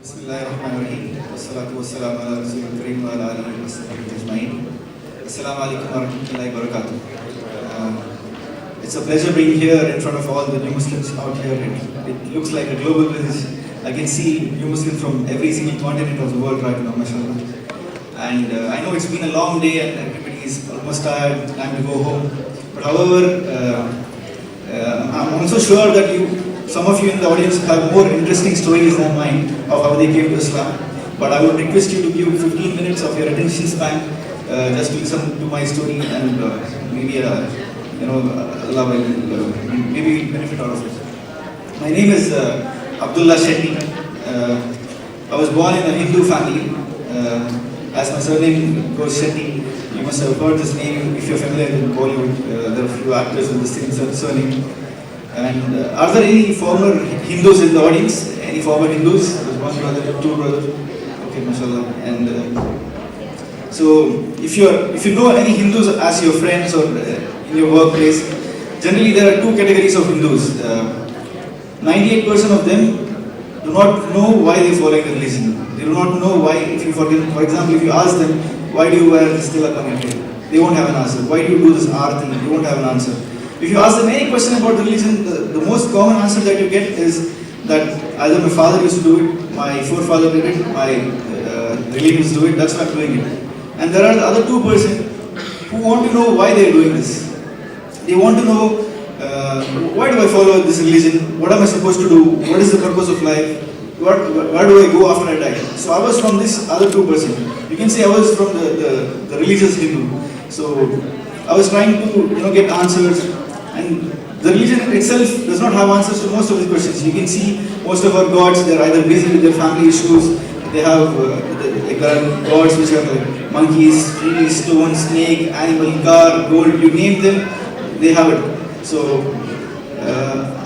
Bismillahirrahmanirrahim. Wassalatu wassalamu ala Rasulil Kareem wa ala alihi wa sahbihi ajma'in. Assalamu alaikum wa rahmatullahi wa barakatuh. It's a pleasure being here in front of all the new Muslims out here. It looks like a global village. I can see new Muslims from every single continent of the world right now, mashallah. And I know it's been a long day and everybody is almost tired, time to go home. But however, I'm also sure that some of you in the audience have more interesting stories than mine of how they came to Islam. But I would request you to give 15 minutes of your attention span just to listen to my story and maybe Allah will maybe benefit out of it. My name is Abdullah Shetty. I was born in a Hindu family. As my surname goes Shetty, you must have heard this name if you're familiar with Bollywood. There are a few actors with the same surname. And are there any former Hindus in the audience? Any former Hindus? There's one brother, two brothers. Okay, mashallah. And so, if you know any Hindus as your friends or in your workplace, generally there are two categories of Hindus. 98% of them do not know why they follow the religion. They do not know why. For example, if you ask them, why do you wear this tilak on your head? They won't have an answer. Why do you do this arati? They won't have an answer. If you ask them any question about religion, the most common answer that you get is that either my father used to do it, my forefather did it, my relatives do it, that's why I'm doing it. And there are the other 2% who want to know why they are doing this. They want to know, why do I follow this religion? What am I supposed to do? What is the purpose of life? Where do I go after I die? So I was from this other 2%. You can say I was from the religious Hindu. So I was trying to get answers. And the religion itself does not have answers to most of these questions. You can see most of our gods, they're either busy with their family issues, they have there are gods which are like monkeys, trees, stone, snake, animal, car, gold, you name them, they have it. So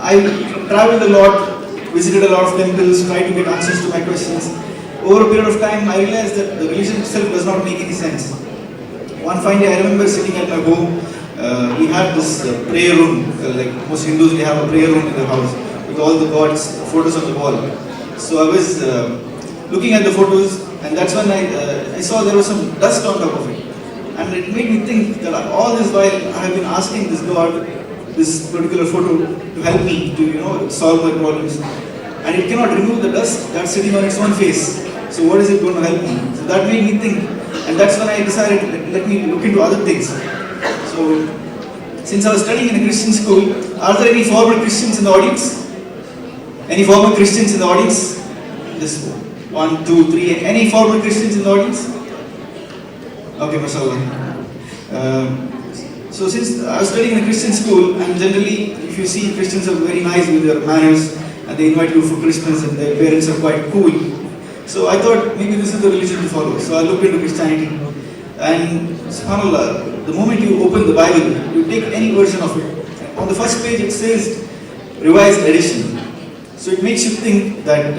I traveled a lot, visited a lot of temples, tried to get answers to my questions. Over a period of time, I realized that the religion itself does not make any sense. One fine day, I remember sitting at my home. We had this prayer room, like most Hindus, they have a prayer room in their house with all the gods' photos on the wall. So I was looking at the photos, and that's when I saw there was some dust on top of it. And it made me think that all this while I have been asking this God, this particular photo, to help me to solve my problems. And it cannot remove the dust that's sitting on its own face. So what is it going to help me? So that made me think. And that's when I decided, let me look into other things. So, since I was studying in a Christian school, are there any former Christians in the audience? Any former Christians in the audience? Just 1, 2, 3. Any former Christians in the audience? Okay, mashallah. So since I was studying in a Christian school, and generally, if you see Christians are very nice with their manners, and they invite you for Christmas, and their parents are quite cool. So I thought maybe this is the religion to follow. So I looked into Christianity, and subhanallah, the moment you open the Bible, you take any version of it. On the first page it says revised edition. So it makes you think that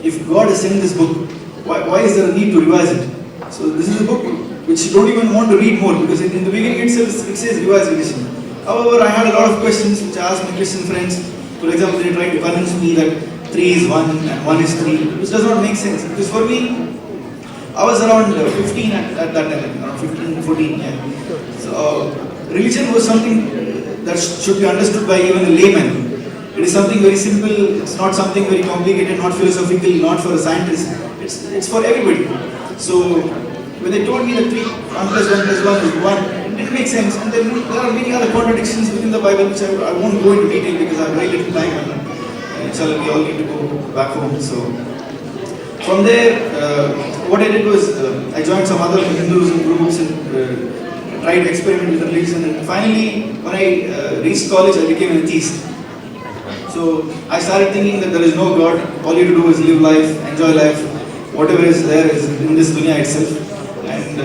if God has sent this book, why is there a need to revise it? So this is a book which you don't even want to read more, because in the beginning it says revised edition. However, I had a lot of questions which I asked my Christian friends. For example, they tried to convince me that 3 is 1 and 1 is 3, which does not make sense. Because for me, I was around 15 at that time, around 15, 14, yeah. So, religion was something that should be understood by even a layman. It is something very simple, it's not something very complicated, not philosophical, not for a scientist. It's for everybody. So, when they told me that 1 plus 1 plus 1 is 1, it didn't make sense. And then there are many other contradictions within the Bible which I won't go into detail because I have very little time and inshallah we all need to go back home. So, from there, what I did was I joined some other Hinduism groups and tried to experiment with religion, and finally when I reached college I became an atheist. So I started thinking that there is no God, all you have to do is live life, enjoy life, whatever is there is in this dunya itself, and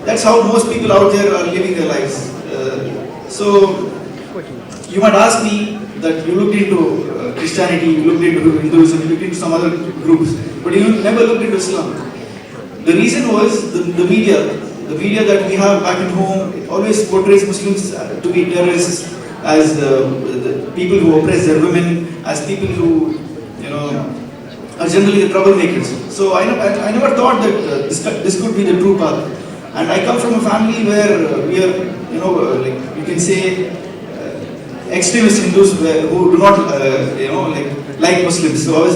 that's how most people out there are living their lives. So you might ask me that you looked into Christianity, you looked into Hinduism, you looked into some other groups, but you never looked into Islam. The reason was the media. The media that we have back at home, it always portrays Muslims to be terrorists, as the people who oppress their women, as people who are generally the troublemakers. So I never thought that this could be the true path. And I come from a family where we are, like you can say, extremist Hindus who do not, like Muslims. So I was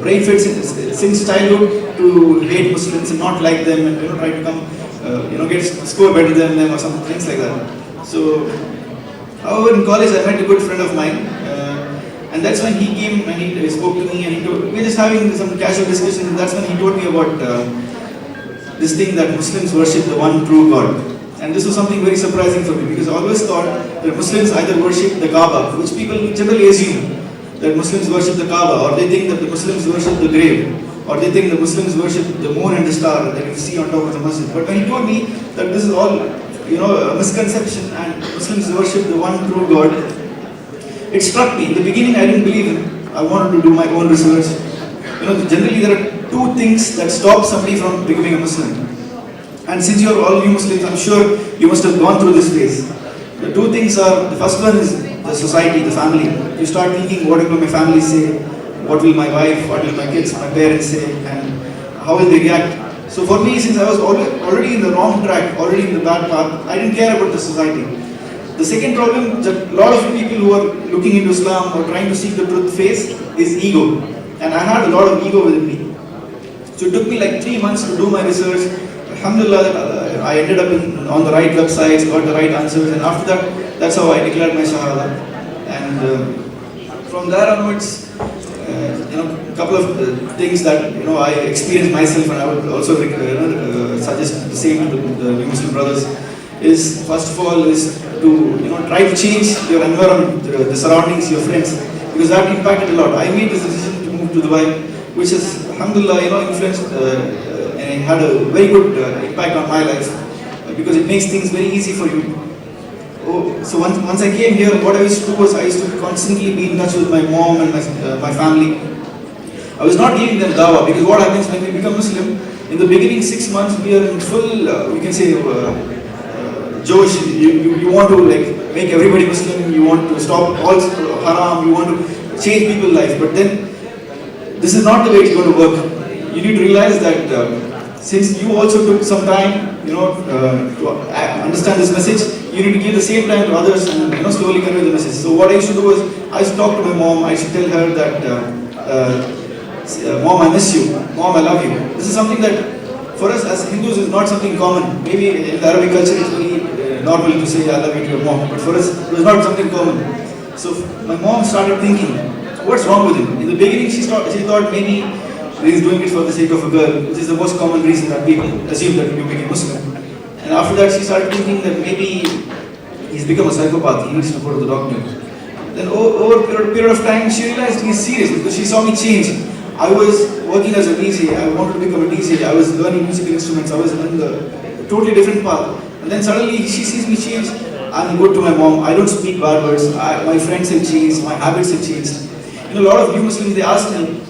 brain-fed since childhood to hate Muslims and not like them, and try to come, get score better than them or some things like that. So, however, in college I met a good friend of mine, and that's when he came and he spoke to me, and we were just having some casual discussion, and that's when he told me about this thing that Muslims worship the one true God. And this was something very surprising for me, because I always thought that Muslims either worship the Kaaba, which people generally assume that Muslims worship the Kaaba, or they think that the Muslims worship the grave, or they think the Muslims worship the moon and the star that you see on top of the masjid. But when he told me that this is all, a misconception and Muslims worship the one true God, it struck me. In the beginning, I didn't believe him. I wanted to do my own research. Generally there are two things that stop somebody from becoming a Muslim. And since you are all new Muslims, I'm sure you must have gone through this phase. The two things are, the first one is the society, the family. You start thinking, what will my family say? What will my wife, what will my kids, my parents say? And how will they react? So for me, since I was already in the wrong track, already in the bad path, I didn't care about the society. The second problem that a lot of people who are looking into Islam or trying to seek the truth face is ego. And I had a lot of ego within me. So it took me like 3 months to do my research. Alhamdulillah, I ended up on the right websites, got the right answers, and after that, that's how I declared my Shahada. And from there onwards, a couple of things that I experienced myself, and I would also suggest the same to the new Muslim brothers, is first of all is to try to change your environment, the surroundings, your friends, because that impacted a lot. I made this decision to move to Dubai, which has alhamdulillah influenced and had a very good impact on my life, because it makes things very easy for you. So once I came here, what I used to do was I used to constantly be in touch with my mom and my family. I was not giving them dawah, because what happens when we become Muslim, in the beginning 6 months we are in full, we can say, Josh, you want to make everybody Muslim, you want to stop all haram, you want to change people's life, but then this is not the way it's going to work. You need to realize that since you also took some time, to understand this message, you need to give the same time to others and slowly convey the message. So what I used to do was, I used to talk to my mom. I used to tell her that, Mom, I miss you. Mom, I love you. This is something that for us as Hindus is not something common. Maybe in the Arabic culture it's very normal to say I love you to your mom, but for us it was not something common. So my mom started thinking, what's wrong with him? In the beginning she thought maybe he's doing it for the sake of a girl, which is the most common reason that people assume that you became Muslim. And after that she started thinking that maybe he's become a psychopath, he needs to go to the doctor. Then over a period of time she realized he's serious, because she saw me change. I was working as a DJ, I wanted to become a DJ, I was learning musical instruments, I was in a totally different path. And then suddenly she sees me change. I'm good to my mom, I don't speak bad words, my friends have changed, my habits have changed. A lot of new Muslims, they ask me,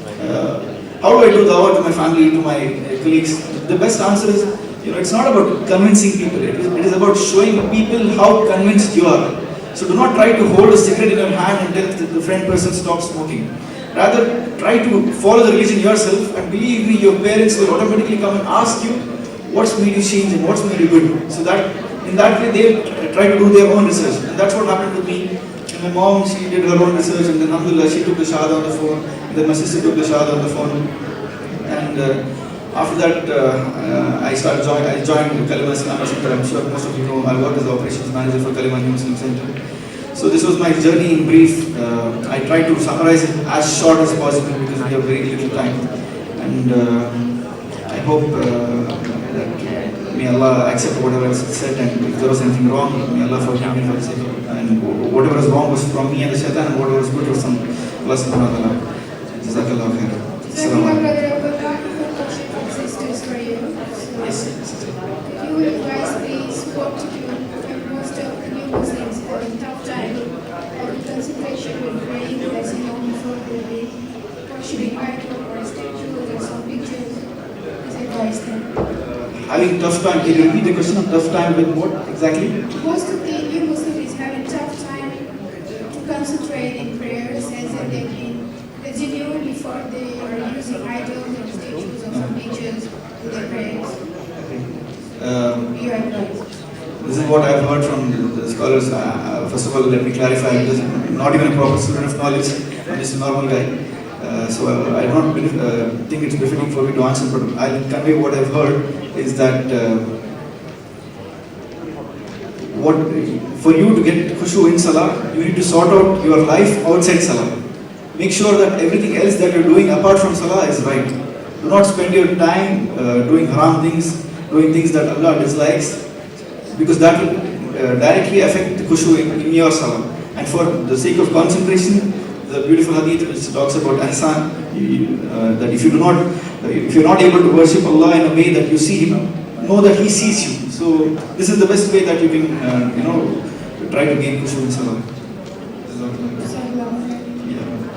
how do I do dawah to my family, to my colleagues? The best answer is, it's not about convincing people, it is about showing people how convinced you are. So do not try to hold a cigarette in your hand and tell the friend person stop smoking. Rather, try to follow the religion yourself, and believe me, your parents will automatically come and ask you what's made you change and what's made you good. So that in that way they'll try to do their own research. And that's what happened with me. And my mom, she did her own research, and then alhamdulillah she took the Shahada on the phone, and then my sister took the Shahada on the phone. And after that I joined the Kalima Islamic Center. I'm sure most of you know I worked as the operations manager for Kalima New Muslim Center. So this was my journey in brief. I tried to summarize it as short as possible because we have very little time. And I hope that may Allah accept whatever I said, and if there was anything wrong, may Allah forgive me for the sake of it. And whatever was wrong was from me and the shaitan, and whatever was good was from Allah subhanahu wa ta'ala. Jazakallah khair. Assalamu alaikum. Sisters for you. Yes. Could you advise please what to do when most of the new Muslims have a tough time having concentration with praying as you know before the day? What should be quiet or statues or some pictures? Please advise them. Having tough time, can you repeat the question of tough time with what exactly? Most of the new Muslims have a tough time to concentrate in prayers as if they've been genuinely default they are using idols or statues of some natures in their prayers. Your advice. This is what I've heard from the scholars. First of all, let me clarify, because I'm not even a proper student of knowledge. I'm just a normal guy. So I don't think it's befitting for me to answer, but I'll convey what I've heard is that for you to get khushu in Salah, you need to sort out your life outside Salah. Make sure that everything else that you're doing apart from Salah is right. Do not spend your time doing haram things, doing things that Allah dislikes, because that will directly affect the khushu in your Salah. And for the sake of concentration, the beautiful hadith which talks about ihsan, that if you're not able to worship Allah in a way that you see Him, know that He sees you. So this is the best way that you can, try to gain khushu in Salah. So, Yeah.